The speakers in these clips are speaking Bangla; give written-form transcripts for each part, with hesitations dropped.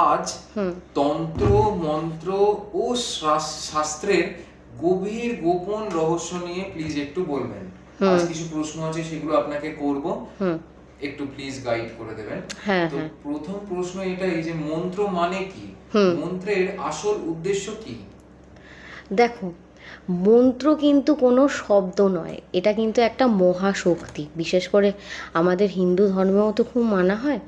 আজ তন্ত্র মন্ত্র ও শাস্ত্রের গভীর গোপন রহস্য নিয়ে প্লিজ একটু বলবেন। আজ কিছু প্রশ্ন আছে, সেগুলো আপনাকে করব, একটু প্লিজ গাইড করে দেবেন। তো প্রথম প্রশ্ন এটা, এই যে মন্ত্র মানে কি, মন্ত্রের আসল উদ্দেশ্য কি? দেখো, মন্ত্র কিন্তু কোনো শব্দ নয়, এটা কিন্তু একটা মহাশক্তি। বিশেষ করে আমাদের হিন্দু ধর্মেও তো খুব মানা হয়,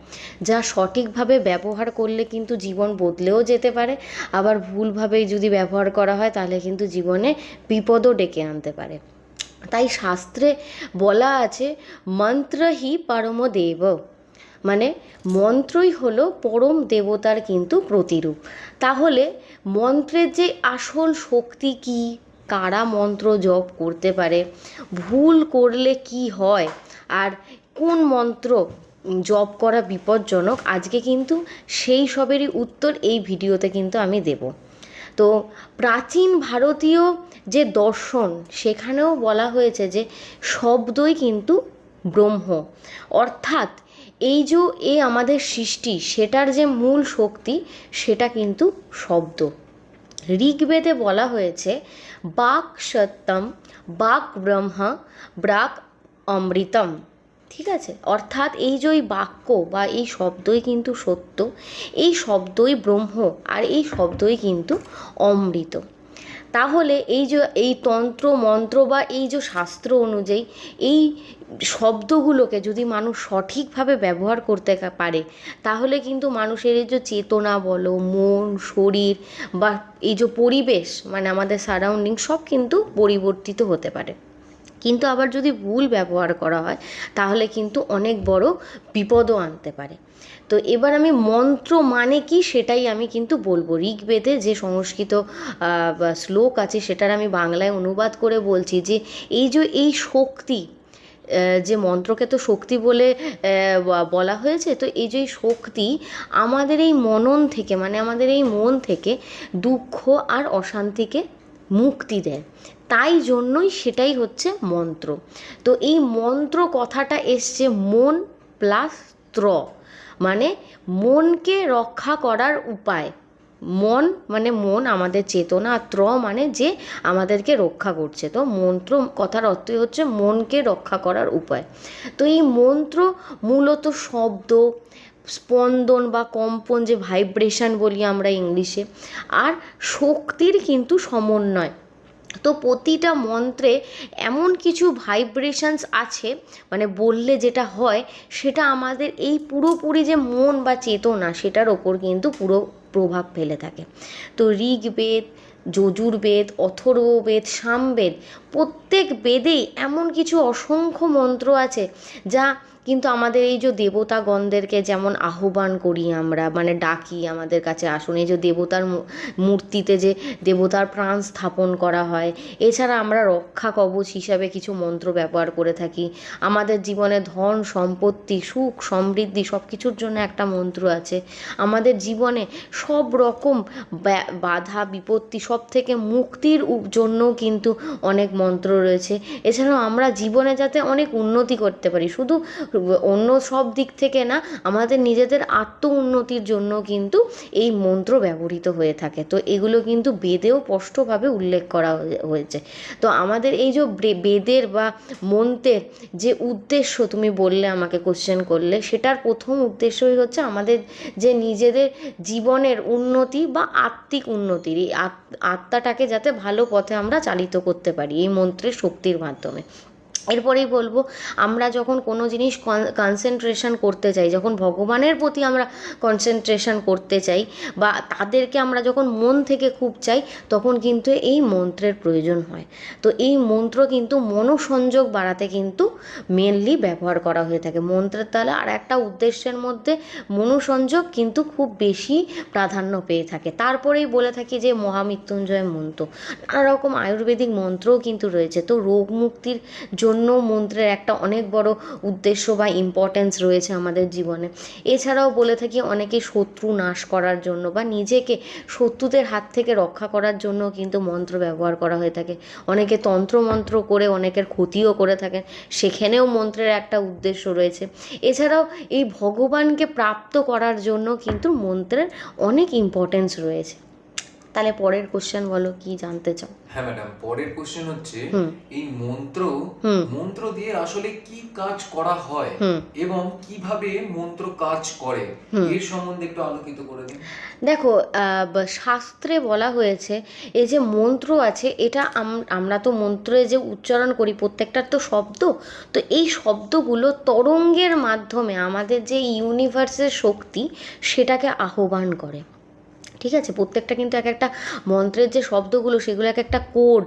যা সঠিকভাবে ব্যবহার করলে কিন্তু জীবন বদলেও যেতে পারে, আবার ভুলভাবে যদি ব্যবহার করা হয় তাহলে কিন্তু জীবনে বিপদও ডেকে আনতে পারে। তাই শাস্ত্রে বলা আছে, মন্ত্রহি পরমদেব, মানে মন্ত্রই হলো পরম দেবতার কিন্তু প্রতিরূপ। তাহলে মন্ত্রের যে আসল শক্তি কি, কারা মন্ত্র জপ করতে পারে, ভুল করলে কি হয়, আর কোন মন্ত্র জপ করা বিপজ্জনক, আজকে কিন্তু সেই সবেরই উত্তর এই ভিডিওতে কিন্তু আমি দেব। তো প্রাচীন ভারতীয় যে দর্শন, সেখানেও বলা হয়েছে যে শব্দই কিন্তু ব্রহ্ম, অর্থাৎ এই আমাদের সৃষ্টি, সেটার যে মূল শক্তি সেটা কিন্তু শব্দ। ঋগ্বেদে বলা হয়েছে, বাক সত্যম, বাক ব্রহ্ম, ব্রাক অমৃতম। ঠিক আছে, অর্থাৎ এই যে ওই বাক্য বা এই শব্দই কিন্তু সত্য, এই শব্দই ব্রহ্ম, আর এই শব্দই কিন্তু অমৃত। তাহলে এই যে এই তন্ত্র মন্ত্র বা এই যে শাস্ত্র অনুযায়ী এই শব্দগুলোকে যদি মানুষ সঠিকভাবে ব্যবহার করতে পারে, তাহলে কিন্তু মানুষের এই যে চেতনা বলো, মন, শরীর বা এই যে পরিবেশ, মানে আমাদের সারাউন্ডিং, সব কিন্তু পরিবর্তিত হতে পারে। কিন্তু আবার যদি ভুল ব্যবহার করা হয় তাহলে কিন্তু অনেক বড় বিপদও আনতে পারে। তো এবার আমি মন্ত্র মানে কি সেটাই আমি কিন্তু বলবো। ঋগ্বেদে যে সংস্কৃত শ্লোক আছে সেটার আমি বাংলায় অনুবাদ করে বলছি, যে এই যে এই শক্তি, যে মন্ত্রকে তো শক্তি বলে বলা হয়েছে, তো এই যে শক্তি আমাদের এই মনন থেকে, মানে আমাদের এই মন থেকে দুঃখ আর অশান্তিকে মুক্তি দেয়। তাই জন্যই সেটাই হচ্ছে মন্ত্র। তো এই মন্ত্র কথাটা এসছে মন প্লাস ত্র, মানে মনকে রক্ষা করার উপায়। মন মানে মন, আমাদের চেতনা, আর ত্র মানে যে আমাদেরকে রক্ষা করছে। তো মন্ত্র কথার অর্থই হচ্ছে মনকে রক্ষা করার উপায়। তো এই মন্ত্র মূলত শব্দ, স্পন্দন বা কম্পন, যে ভাইব্রেশন বলি আমরা ইংলিশে, আর শক্তির কিন্তু সমন্বয়। তো প্রতিটা মন্ত্রে এমন কিছু ভাইব্রেশনস আছে, মানে বললে যেটা হয় সেটা আমাদের এই পুরোপুরি যে মন বা চেতনা, সেটার ওপর কিন্তু পুরো প্রভাব ফেলে থাকে। তো ঋগ্বেদ, যজুর্বেদ, অথর্ববেদ, সামবেদ, প্রত্যেক বেদেই এমন কিছু অসংখ্য মন্ত্র আছে যা কিন্তু আমাদের এই যে দেবতাগণদেরকে যেমন আহ্বান করি আমরা, মানে ডাকি আমাদের কাছে আসুন, এই যে দেবতার মূর্তিতে যে দেবতার প্রাণ স্থাপন করা হয়। এছাড়া আমরা রক্ষা কবচ হিসাবে কিছু মন্ত্র ব্যবহার করে থাকি। আমাদের জীবনে ধন সম্পত্তি, সুখ সমৃদ্ধি সব কিছুর জন্য একটা মন্ত্র আছে। আমাদের জীবনে সব রকম বাধা বিপত্তি সব থেকে মুক্তির জন্যও কিন্তু অনেক মন্ত্র রয়েছে। এছাড়াও আমরা জীবনে যাতে অনেক উন্নতি করতে পারি, শুধু অন্য সব দিক থেকে না, আমাদের নিজেদের আত্ম উন্নতির জন্য কিন্তু এই মন্ত্র ব্যবহৃত হয়ে থাকে। তো এগুলো কিন্তু বেদেও স্পষ্টভাবে উল্লেখ করা হয়েছে। তো আমাদের এই যে বেদের বা মন্ত্রের যে উদ্দেশ্য, তুমি বললে, আমাকে কোশ্চেন করলে, সেটার প্রথম উদ্দেশ্যই হচ্ছে আমাদের যে নিজেদের জীবনের উন্নতি বা আত্মিক উন্নতির, এই আত্মাটাকে যাতে ভালো পথে আমরা চালিত করতে পারি এই মন্ত্রের শক্তির মাধ্যমে। এরপরেই বলবো, আমরা যখন কোনো জিনিস কনসেন্ট্রেশন করতে চাই, যখন ভগবানের প্রতি আমরা কনসেন্ট্রেশন করতে চাই, বা তাদেরকে আমরা যখন মন থেকে খুব চাই, তখন কিন্তু এই মন্ত্রের প্রয়োজন হয়। তো এই মন্ত্র কিন্তু মনোসংযোগ বাড়াতে কিন্তু মেনলি ব্যবহার করা হয়ে থাকে। মন্ত্রের তাহলে আর একটা উদ্দেশ্যের মধ্যে মনোসংযোগ কিন্তু খুব বেশি প্রাধান্য পেয়ে থাকে। তারপরেই বলে থাকি যে মহামৃত্যুঞ্জয় মন্ত্র, নানা রকম আয়ুর্বেদিক মন্ত্রও কিন্তু রয়েছে। তো রোগ মুক্তির জন্য জন্য মন্ত্রের একটা অনেক বড় উদ্দেশ্য বা ইম্পর্টেন্স রয়েছে আমাদের জীবনে। এছাড়াও বলে থাকি অনেকে শত্রু নাশ করার জন্য বা নিজেকে শত্রুদের হাত থেকে রক্ষা করার জন্য কিন্তু মন্ত্র ব্যবহার করা হয়ে থাকে। অনেকে তন্ত্রমন্ত্র করে অনেকের ক্ষতিও করে থাকেন, সেখানেও মন্ত্রের একটা উদ্দেশ্য রয়েছে। এছাড়াও এই ভগবানকে প্রাপ্ত করার জন্য কিন্তু মন্ত্রের অনেক ইম্পর্টেন্স রয়েছে। তাহলে পরের কোশ্চেন বলো, কি জানতে চাও? হ্যাঁ ম্যাডাম, পরের কোশ্চেন হচ্ছে এই হুম। মন্ত্র দিয়ে আসলে কি কাজ করা হয় এবং কিভাবে মন্ত্র কাজ করে এর সম্বন্ধে একটু আলোকিত করে দিন। দেখো, শাস্ত্রে বলা হয়েছে এই যে মন্ত্র আছে, এটা আমরা তো মন্ত্রে যে উচ্চারণ করি প্রত্যেকটার তো শব্দ, তো এই শব্দগুলো তরঙ্গের মাধ্যমে আমাদের যে ইউনিভার্সের শক্তি সেটাকে আহ্বান করে। ঠিক আছে, প্রত্যেকটা কিন্তু এক একটা মন্ত্রের যে শব্দগুলো সেগুলো এক একটা কোড।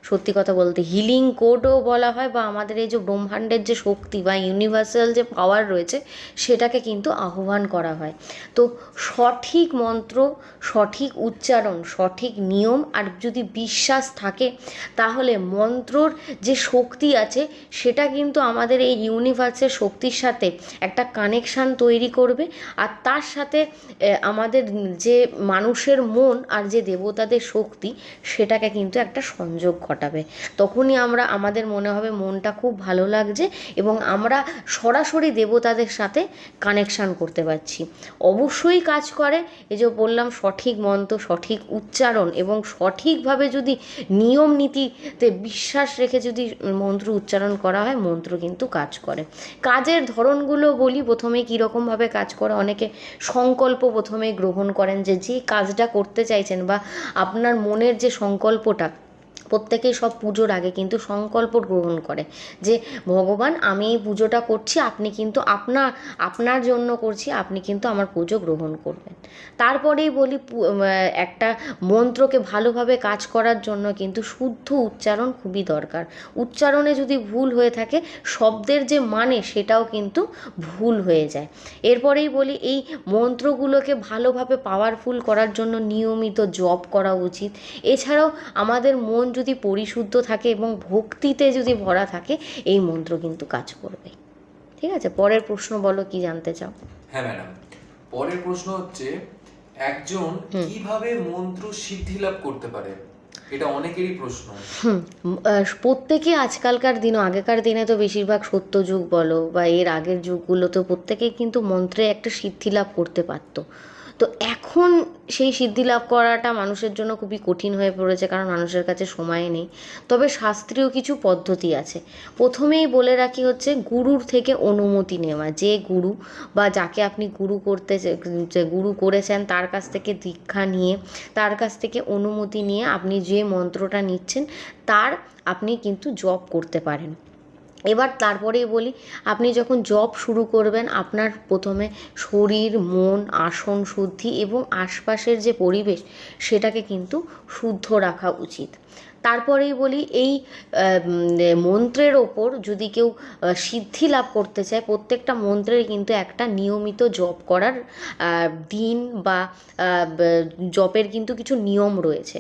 সত্যি কথা বলতে হিলিং কোডও বলা হয়, বা আমাদের এই যে ব্রহ্মাণ্ডের যে শক্তি বা ইউনিভার্সাল যে পাওয়ার রয়েছে সেটাকে কিন্তু আহ্বান করা হয়। তো সঠিক মন্ত্র, সঠিক উচ্চারণ, সঠিক নিয়ম আর যদি বিশ্বাস থাকে, তাহলে মন্ত্রর যে শক্তি আছে সেটা কিন্তু আমাদের এই ইউনিভার্সের শক্তির সাথে একটা কানেকশান তৈরি করবে। আর তার সাথে আমাদের যে মানুষের মন আর যে দেবতাদের শক্তি সেটাকে কিন্তু একটা সংযোগ ঘটাবে। তখনই আমাদের মনে হবে মনটা খুব ভালো লাগছে এবং আমরা সরাসরি দেবতাদের সাথে কানেকশান করতে পারছি। অবশ্যই কাজ করে, এই যে বললাম সঠিক মন্ত্র, সঠিক উচ্চারণ এবং সঠিকভাবে যদি নিয়ম নীতিতে বিশ্বাস রেখে যদি মন্ত্র উচ্চারণ করা হয়, মন্ত্র কিন্তু কাজ করে। কাজের ধরনগুলো বলি, প্রথমে কীরকমভাবে কাজ করে। অনেকে সংকল্প প্রথমে গ্রহণ করেন, যে কাজটা করতে চাইছেন বা আপনার মনের যে সংকল্পটা, প্রত্যেকেই সব পুজোর আগে কিন্তু সংকল্প গ্রহণ করে যে ভগবান আমি এই পুজোটা করছি, আপনি কিন্তু আপনার জন্য করছি, আপনি কিন্তু আমার পুজো গ্রহণ করবেন। তারপরেই বলি একটা মন্ত্রকে ভালোভাবে কাজ করার জন্য কিন্তু শুদ্ধ উচ্চারণ খুবই দরকার। উচ্চারণে যদি ভুল হয়ে থাকে, শব্দের যে মানে সেটাও কিন্তু ভুল হয়ে যায়। এরপরেই বলি এই মন্ত্রগুলোকে ভালোভাবে পাওয়ারফুল করার জন্য নিয়মিত জপ করা উচিত। এছাড়াও আমাদের মন যদি পরিশুদ্ধ থাকে এবং ভক্তিতে যদি ভরা থাকে, এই মন্ত্র কিন্তু কাজ করবে। ঠিক আছে, পরের প্রশ্ন বলো, কি জানতে চাও? হ্যাঁ ম্যাডাম, পরের প্রশ্ন হচ্ছে একজন কিভাবে মন্ত্র সিদ্ধি লাভ করতে পারে? এটা অনেকেরই প্রশ্ন। প্রত্যেকে আজকালকার দিনও, আগেকার দিনে তো বেশিরভাগ সত্যযুগ বলো বা এর আগের যুগগুলো, তো প্রত্যেকেই কিন্তু মন্ত্রে একটা সিদ্ধি লাভ করতে পারতো। তো এখন সেই সিদ্ধি লাভ করাটা মানুষের জন্য খুবই কঠিন হয়ে পড়েছে, কারণ মানুষের কাছে সময় নেই। তবে শাস্ত্রীয় কিছু পদ্ধতি আছে। প্রথমেই বলে রাখি হচ্ছে গুরুর থেকে অনুমতি নেওয়া। যে গুরু বা যাকে আপনি গুরু করেছেন তার কাছ থেকে দীক্ষা নিয়ে, তার কাছ থেকে অনুমতি নিয়ে আপনি যে মন্ত্রটা নিচ্ছেন আপনি কিন্তু জপ করতে পারেন। এবার তারপরেই বলি, আপনি যখন জপ শুরু করবেন, আপনার প্রথমে শরীর, মন, আসন শুদ্ধি এবং আশপাশের যে পরিবেশ সেটাকে কিন্তু শুদ্ধ রাখা উচিত। তারপরেই বলি, এই মন্ত্রের ওপর যদি কেউ সিদ্ধি লাভ করতে চায়, প্রত্যেকটা মন্ত্রের কিন্তু একটা নিয়মিত জপ করার দিন বা জপের কিন্তু কিছু নিয়ম রয়েছে।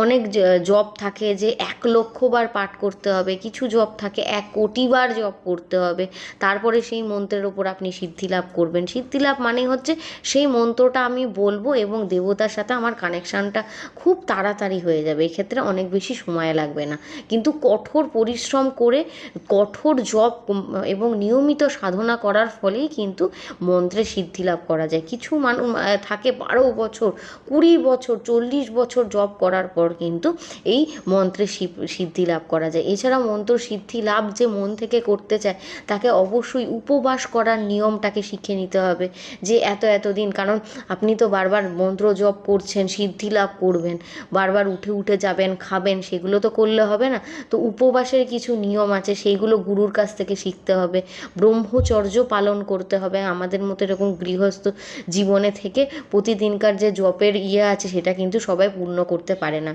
অনেক জপ থাকে যে 1,00,000 বার পাঠ করতে হবে, কিছু জপ থাকে 1,00,00,000 বার জপ করতে হবে, তারপরে সেই মন্ত্রের ওপর আপনি সিদ্ধি লাভ করবেন। সিদ্ধি লাভ মানে হচ্ছে সেই মন্ত্রটা আমি বলবো এবং দেবতার সাথে আমার কানেকশানটা খুব তাড়াতাড়ি হয়ে যাবে, এক্ষেত্রে অনেক বেশি সময় লাগবে না। কিন্তু কঠোর পরিশ্রম করে কঠোর জপ এবং নিয়মিত সাধনা করার ফলেই কিন্তু মন্ত্রে সিদ্ধি লাভ করা যায়। কিছু মানুষ থাকে 12 বছর, 20 বছর, 40 বছর জপ করার পর কিন্তু এই মন্ত্রে সিদ্ধি লাভ করা যায়। এছাড়া মন্ত্র সিদ্ধি লাভ যে মন থেকে করতে চায়, তাকে অবশ্যই উপবাস করার নিয়মটাকে শিখে নিতে হবে, যে এতদিন, কারণ আপনি তো বারবার মন্ত্র জপ করছেন, সিদ্ধি লাভ করবেন, বারবার উঠে যাবেন, খাবেন, সেগুলো তো করলে হবে না। তো উপবাসের কিছু নিয়ম আছে, সেইগুলো গুরুর কাছ থেকে শিখতে হবে। ব্রহ্মচর্য পালন করতে হবে। আমাদের মতো এরকম গৃহস্থ জীবনে থেকে প্রতিদিনকার যে জপের আছে সেটা কিন্তু সবাই পূর্ণ করতে পারে না।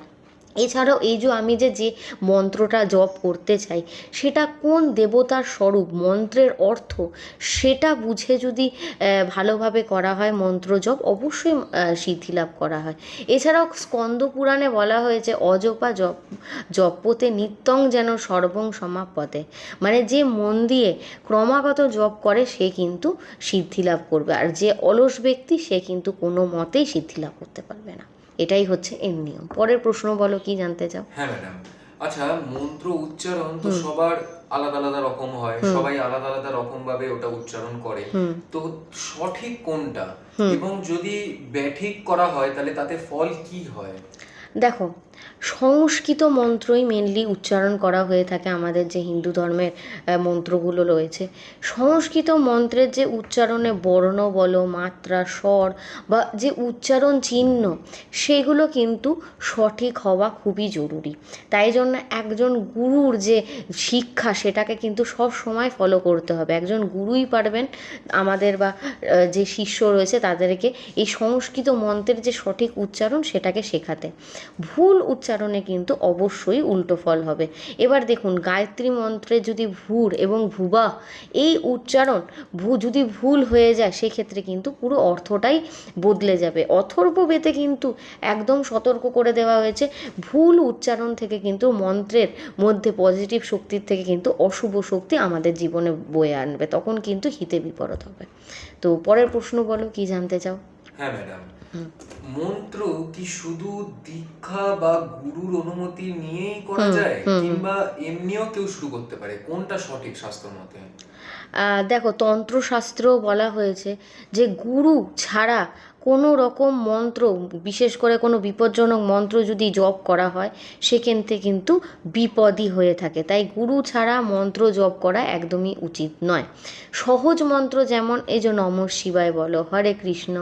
এছাড়াও এই যে আমি যে মন্ত্রটা জপ করতে চাই সেটা কোন দেবতার স্বরূপ, মন্ত্রের অর্থ সেটা বুঝে যদি ভালোভাবে করা হয় মন্ত্র জপ, অবশ্যই সিদ্ধি লাভ করা হয়। এছাড়াও স্কন্দ পুরাণে বলা হয়েছে অজপা জপতে নিত্যং যেন সর্বং সমাপতে, মানে যে মন দিয়ে ক্রমাগত জপ করে সে কিন্তু সিদ্ধি লাভ করবে, আর যে অলস ব্যক্তি সে কিন্তু কোনো মতেই সিদ্ধি লাভ করতে পারবে না। এটাই হচ্ছে এর নিয়ম। পরের প্রশ্ন বলো, কি জানতে চাও? হ্যাঁ ম্যাডাম, আচ্ছা মন্ত্র উচ্চারণ তো সবার আলাদা আলাদা রকম হয়, সবাই আলাদা আলাদা রকম ভাবে ওটা উচ্চারণ করে, তো সঠিক কোনটা এবং যদি ব্যাঠিক করা হয় তাহলে তাতে ফল কি হয়? দেখো, সংস্কৃত মন্ত্রই মেনলি উচ্চারণ করা হয়ে থাকে আমাদের যে হিন্দু ধর্মের মন্ত্রগুলো রয়েছে। সংস্কৃত মন্ত্রের যে উচ্চারণে বর্ণ বলো, মাত্রা, স্বর বা যে উচ্চারণ চিহ্ন সেগুলো কিন্তু সঠিক হওয়া খুবই জরুরি। তাই জন্য একজন গুরুর যে শিক্ষা সেটাকে কিন্তু সব সময় ফলো করতে হবে। একজন গুরুই পারবেন আমাদের বা যে শিষ্য রয়েছে তাদেরকে এই সংস্কৃত মন্ত্রের যে সঠিক উচ্চারণ সেটাকে শেখাতে। ভুল উচ্চারণে কিন্তু অবশ্যই উল্টো ফল হবে। এবার দেখুন, গায়ত্রী মন্ত্রে যদি ভূর এবং ভুবাহ এই উচ্চারণ যদি ভুল হয়ে যায় সেক্ষেত্রে কিন্তু পুরো অর্থটাই বদলে যাবে। অথর্ববেদে কিন্তু একদম সতর্ক করে দেওয়া হয়েছে ভুল উচ্চারণ থেকে কিন্তু মন্ত্রের মধ্যে পজিটিভ শক্তির থেকে কিন্তু অশুভ শক্তি আমাদের জীবনে বয়ে আনবে, তখন কিন্তু হিতে বিপরীত হবে। তো পরের প্রশ্ন বলো, কি জানতে চাও? হ্যাঁ ম্যাডাম, মন্ত্র কি শুধু দীক্ষা বা গুরুর অনুমতি নিয়েই করা যায় কিংবা এমনিও কেউ শুরু করতে পারে, কোনটা সঠিক শাস্ত্র মতে? দেখো, তন্ত্রশাস্ত্র বলা হয়েছে যে গুরু ছাড়া কোনো রকম মন্ত্র, বিশেষ করে কোনো বিপজ্জনক মন্ত্র যদি জপ করা হয় সেক্ষেত্রে কিন্তু বিপদই হয়ে থাকে। তাই গুরু ছাড়া মন্ত্র জপ করা একদমই উচিত নয়। সহজ মন্ত্র যেমন এই যে নমঃ শিবায় বলো, হরে কৃষ্ণ,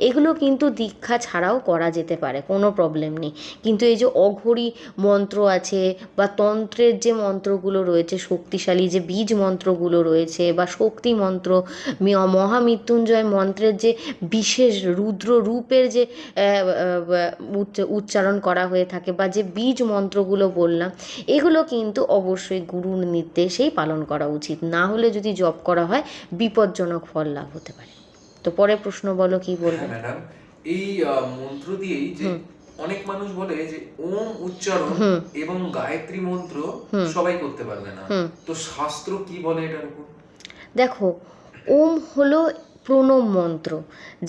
এগুলো কিন্তু দীক্ষা ছাড়াও করা যেতে পারে, কোনো প্রবলেম নেই। কিন্তু এই যে অঘোরী মন্ত্র আছে বা তন্ত্রের যে মন্ত্রগুলো রয়েছে, শক্তিশালী যে বীজ মন্ত্রগুলো রয়েছে বা শক্তি মন্ত্র, মহামৃত্যুঞ্জয় মন্ত্রের যে বিশেষ রুদ্র রূপের যে উচ্চারণ করা হয়ে থাকে বা যে বীজ মন্ত্রগুলো বললাম, এগুলো কিন্তু অবশ্যই গুরুর নির্দেশেই পালন করা উচিত। না হলে যদি জপ করা হয় বিপজ্জনক ফল লাভ হতে পারে। তো পরের প্রশ্ন বলো, কি বলবো? হ্যাঁ ম্যাডাম, এই মন্ত্র দিয়েই যে অনেক মানুষ বলে যে ওম উচ্চারণ এবং গায়ত্রী মন্ত্র সবাই করতে পারবে না, তো শাস্ত্র কি বলে এটার উপর? দেখো, ওম হলো প্রণব মন্ত্র,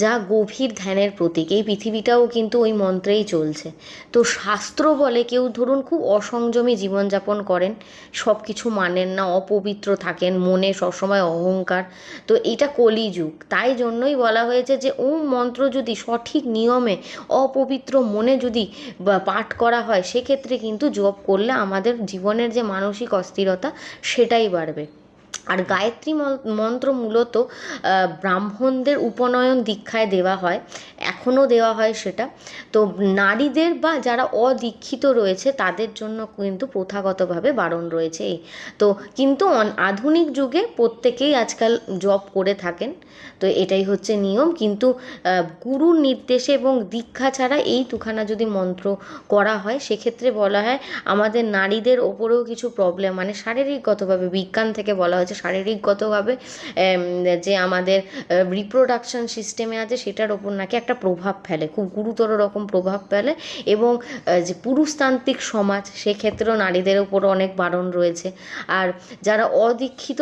যা গভীর ধ্যানের প্রতীক। এই পৃথিবীটাও কিন্তু ওই মন্ত্রেই চলছে। তো শাস্ত্র বলে কেউ ধরুন খুব অসংযমী জীবনযাপন করেন, সব কিছু মানেন না, অপবিত্র থাকেন, মনে সবসময় অহংকার, তো এটা কলিযুগ। তাই জন্যই বলা হয়েছে যে ওম মন্ত্র যদি সঠিক নিয়মে অপবিত্র মনে যদি পাঠ করা হয় সেক্ষেত্রে কিন্তু জপ করলে আমাদের জীবনের যে মানসিক অস্থিরতা সেটাই বাড়বে। আর গায়ত্রী মন্ত্র মূলত ব্রাহ্মণদের উপনয়ন দীক্ষায় দেওয়া হয়, এখনও দেওয়া হয় সেটা। তো নারীদের বা যারা অদীক্ষিত রয়েছে তাদের জন্য কিন্তু প্রথাগতভাবে বারণ রয়েছে। তো কিন্তু আধুনিক যুগে প্রত্যেকেই আজকাল জপ করে থাকেন, তো এটাই হচ্ছে নিয়ম। কিন্তু গুরুর নির্দেশে এবং দীক্ষা ছাড়া এই দুখানা যদি মন্ত্র করা হয় সেক্ষেত্রে বলা হয় আমাদের নারীদের ওপরেও কিছু প্রবলেম, মানে শারীরিকগতভাবে, বিজ্ঞান থেকে বলা হয়েছে শারীরিকগতভাবে যে আমাদের রিপ্রোডাকশন সিস্টেমে আছে সেটার ওপর নাকি একটা প্রভাব ফেলে, খুব গুরুতর রকম প্রভাব ফেলে। এবং যে পুরুষতান্ত্রিক সমাজ সেক্ষেত্রেও নারীদের ওপরও অনেক বারণ রয়েছে। আর যারা অদীক্ষিত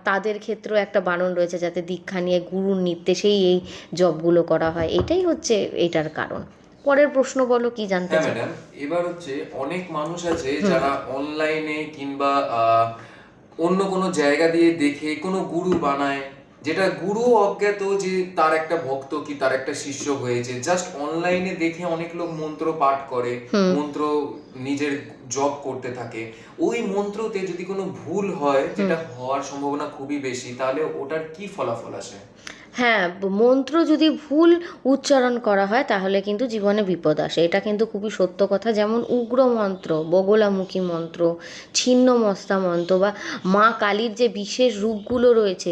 তাদের ক্ষেত্রেও একটা বারণ রয়েছে যাতে দীক্ষা নিয়ে গুরুর নির্দেশেই এই জবগুলো করা হয়। এটাই হচ্ছে এটার কারণ। পরের প্রশ্ন বলো, কি জানতে চাও? ম্যাডাম, এবার হচ্ছে অনেক মানুষ আছে যারা অনলাইনে কিংবা অন্য কোনো জায়গা দিয়ে দেখে কোনো গুরু বানায়, যেটা গুরু অজ্ঞাত যে তার একটা ভক্ত কি তার একটা শিষ্য হয়েছে, জাস্ট অনলাইনে দেখে অনেক লোক মন্ত্র পাঠ করে, মন্ত্র নিজের জপ করতে থাকে। ওই মন্ত্রতে যদি কোনো ভুল হয়, যেটা হওয়ার সম্ভাবনা খুবই বেশি, তাহলে ওটার কি ফলাফল আসে? হ্যাঁ, মন্ত্র যদি ভুল উচ্চারণ করা হয় তাহলে কিন্তু জীবনে বিপদ আসে, এটা কিন্তু খুবই সত্য কথা। যেমন উগ্র মন্ত্র, বগলামুখী মন্ত্র, ছিন্নমস্তা মন্ত্র বা মা কালীর যে বিশেষ রূপগুলো রয়েছে,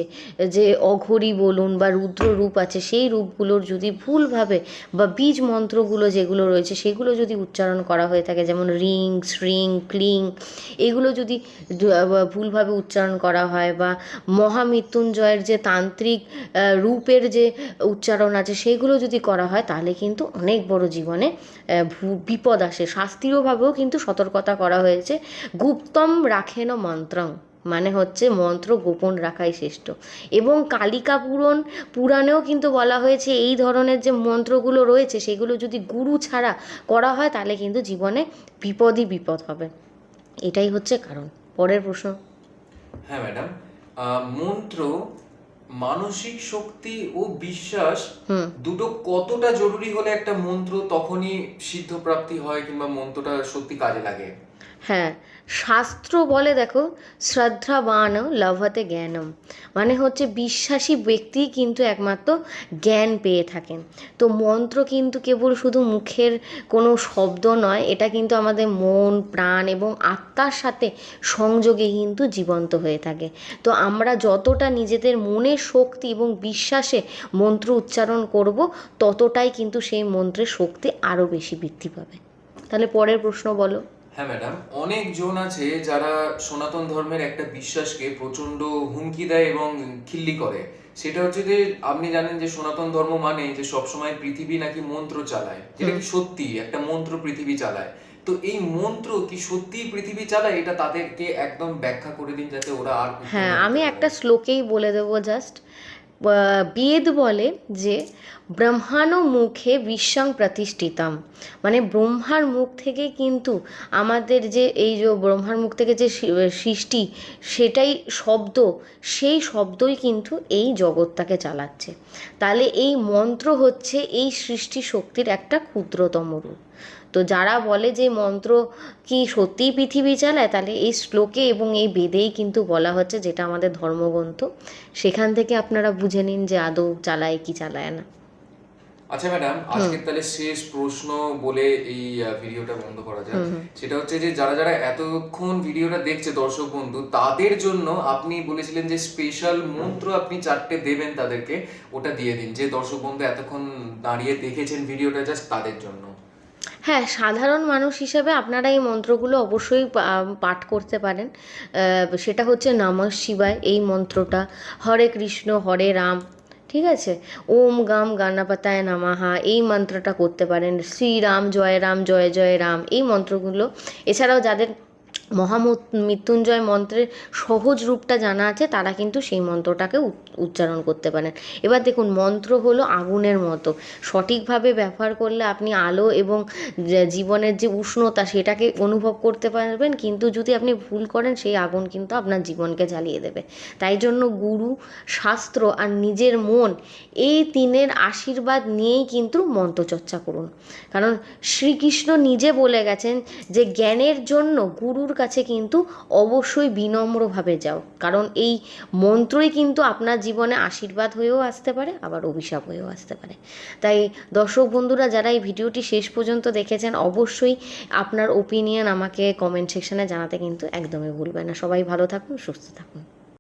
যে অঘরী বলুন বা রুদ্র রূপ আছে, সেই রূপগুলোর যদি ভুলভাবে বা বীজ মন্ত্রগুলো যেগুলো রয়েছে সেগুলো যদি উচ্চারণ করা হয়ে থাকে, যেমন রিং, শ্রিং, ক্লিং, এগুলো যদি ভুলভাবে উচ্চারণ করা হয়, বা মহামৃত্যুঞ্জয়ের যে তান্ত্রিক রূপের যে উচ্চারণ আছে সেইগুলো যদি করা হয়, তাহলে কিন্তু অনেক বড় জীবনে বিপদ আসে। শাস্ত্রীয়ভাবেও কিন্তু সতর্কতা করা হয়েছে, গুপ্তম রাখেন মন্ত্রং, মানে হচ্ছে মন্ত্র গোপন রাখাই শ্রেষ্ঠ। এবং কালিকা পুরাণেও কিন্তু বলা হয়েছে এই ধরনের যে মন্ত্রগুলো রয়েছে সেগুলো যদি গুরু ছাড়া করা হয় তাহলে কিন্তু জীবনে বিপদই বিপদ হবে। এটাই হচ্ছে কারণ। পরের প্রশ্ন। হ্যাঁ ম্যাডাম, মন্ত্র, মানসিক শক্তি ও বিশ্বাস দুটো কতটা জরুরি হলে একটা মন্ত্র তখনই সিদ্ধপ্রাপ্তি হয় কিংবা মন্ত্রটা সত্যি কাজে লাগে? হ্যাঁ, শাস্ত্র বলে দেখো, শ্রদ্ধাবান লভতে জ্ঞানম, মানে হচ্ছে বিশ্বাসী ব্যক্তি কিন্তু একমাত্র জ্ঞান পেয়ে থাকেন। তো মন্ত্র কিন্তু কেবল শুধু মুখের কোনো শব্দ নয়, এটা কিন্তু আমাদের মন, প্রাণ এবং আত্মার সাথে সংযোগে কিন্তু জীবন্ত হয়ে থাকে। তো আমরা যতটা নিজেদের মনের শক্তি এবং বিশ্বাসে মন্ত্র উচ্চারণ করব, ততটাই কিন্তু সেই মন্ত্রের শক্তি আরও বেশি বৃদ্ধি পাবে। তাহলে পরের প্রশ্ন বলো। হ্যাঁ ম্যাডাম, অনেক জন আছে যারা সনাতন ধর্মের একটা বিশ্বাসকে প্রচন্ড হুমকি দেয় এবং খিল্লি করে। সেটা হচ্ছে যে আপনি জানেন যে সনাতন ধর্ম মানে যে সবসময় পৃথিবী নাকি মন্ত্র চালায়, যেটা কি সত্যি একটা মন্ত্র পৃথিবী চালায়। তো এই মন্ত্র কি সত্যি পৃথিবী চালায়, এটা তাদেরকে একদম ব্যাখ্যা করে দিন যাতে ওরা আর উত্তর হ্যাঁ, না দিতে আমি পারে। একটা শ্লোকেই বলে দেবো জাস্ট। বেদ বলে যে ব্রহ্মাণো মুখে বিশ্বং প্রতিষ্ঠিতম, মানে ব্রহ্মার মুখ থেকে কিন্তু আমাদের যে এই যে ব্রহ্মার মুখ থেকে যে সৃষ্টি, সেটাই শব্দ, সেই শব্দই কিন্তু এই জগৎটাকে চালাচ্ছে। তাহলে এই মন্ত্র হচ্ছে এই সৃষ্টি শক্তির একটা ক্ষুদ্রতম রূপ। তো যারা বলে যে মন্ত্র কি সত্যিই পৃথিবী চালায়, তাহলে এই শ্লোকে এবং এই বেদেই কিন্তু বলা হচ্ছে, যেটা আমাদের ধর্মগ্রন্থ, সেখান থেকে আপনারা বুঝে নিন যে আদৌ চালায় কি চালায় না। আচ্ছা ম্যাডাম, আজকের তাহলে শেষ প্রশ্ন বলে এই ভিডিওটা বন্ধ করা যাক। সেটা হচ্ছে যে যারা যারা এতক্ষণ ভিডিওটা দেখছে দর্শক বন্ধু, তাদের জন্য আপনি বলেছিলেন যে স্পেশাল মন্ত্র আপনি 4টে দেবেন তাদেরকে, ওটা দিয়ে দিন। যে দর্শক বন্ধু এতক্ষণ দাঁড়িয়ে দেখেছেন ভিডিওটা জাস্ট তাদের জন্য। হ্যাঁ, সাধারণ মানুষ হিসেবে আপনারা এই মন্ত্রগুলো অবশ্যই পাঠ করতে পারেন। সেটা হচ্ছে নমঃ শিবায় এই মন্ত্রটা, হরে কৃষ্ণ হরে রাম, ঠিক আছে, ওম গাম গণপতায় নমঃ এই মন্ত্রটা করতে পারেন, শ্রীরাম জয় রাম জয় জয় রাম এই মন্ত্রগুলো। এছাড়াও যাদের মৃত্যুঞ্জয় মন্ত্রের সহজ রূপটা জানা আছে, তারা কিন্তু সেই মন্ত্রটাকে উচ্চারণ করতে পারেন। এবার দেখুন, মন্ত্র হলো আগুনের মতো, সঠিকভাবে ব্যবহার করলে আপনি আলো এবং জীবনের যে উষ্ণতা সেটাকে অনুভব করতে পারবেন, কিন্তু যদি আপনি ভুল করেন সেই আগুন কিন্তু আপনার জীবনকে জ্বালিয়ে দেবে। তাই জন্য গুরু, শাস্ত্র আর নিজের মন, এই তিনের আশীর্বাদ নিয়েই কিন্তু মন্ত্রচর্চা করুন। কারণ শ্রীকৃষ্ণ নিজে বলে গেছেন যে জ্ঞানের জন্য গুরুর কাছে কিন্তু অবশ্যই বিনম্রভাবে যাও, কারণ এই মন্ত্রই কিন্তু আপনার জীবনে আশীর্বাদ হয়েও আসতে পারে, আবার অভিশাপ হয়েও আসতে পারে। তাই দর্শক বন্ধুরা যারা এই ভিডিওটি শেষ পর্যন্ত দেখেছেন, অবশ্যই আপনার ওপিনিয়ন আমাকে কমেন্ট সেকশনে জানাতে কিন্তু একদমই ভুলবেন না। সবাই ভালো থাকুন, সুস্থ থাকুন।